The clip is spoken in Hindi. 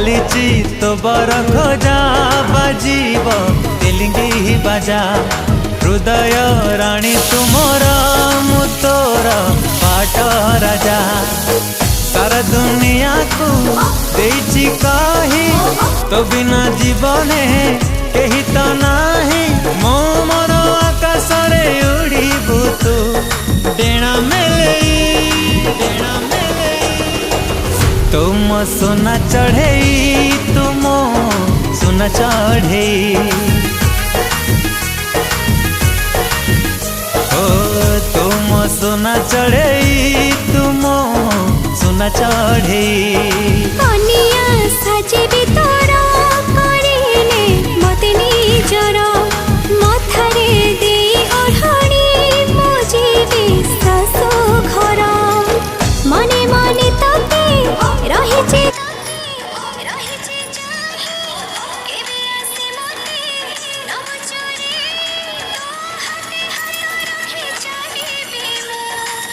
चलीची तो बर खोजा बाजीब तेलिंगी बाजा हृदय राणी तुमर मु तोर पाट राजा सारा दुनिया को देइची कही तो बिना जीवने कही तो नाही मो मोर आकाश रे उड़ीबू तू डेणा मेले तुम सोना चढ़े तुम सोना चढ़े ओ तुम सोना चढ़े तुम सोना चढ़े।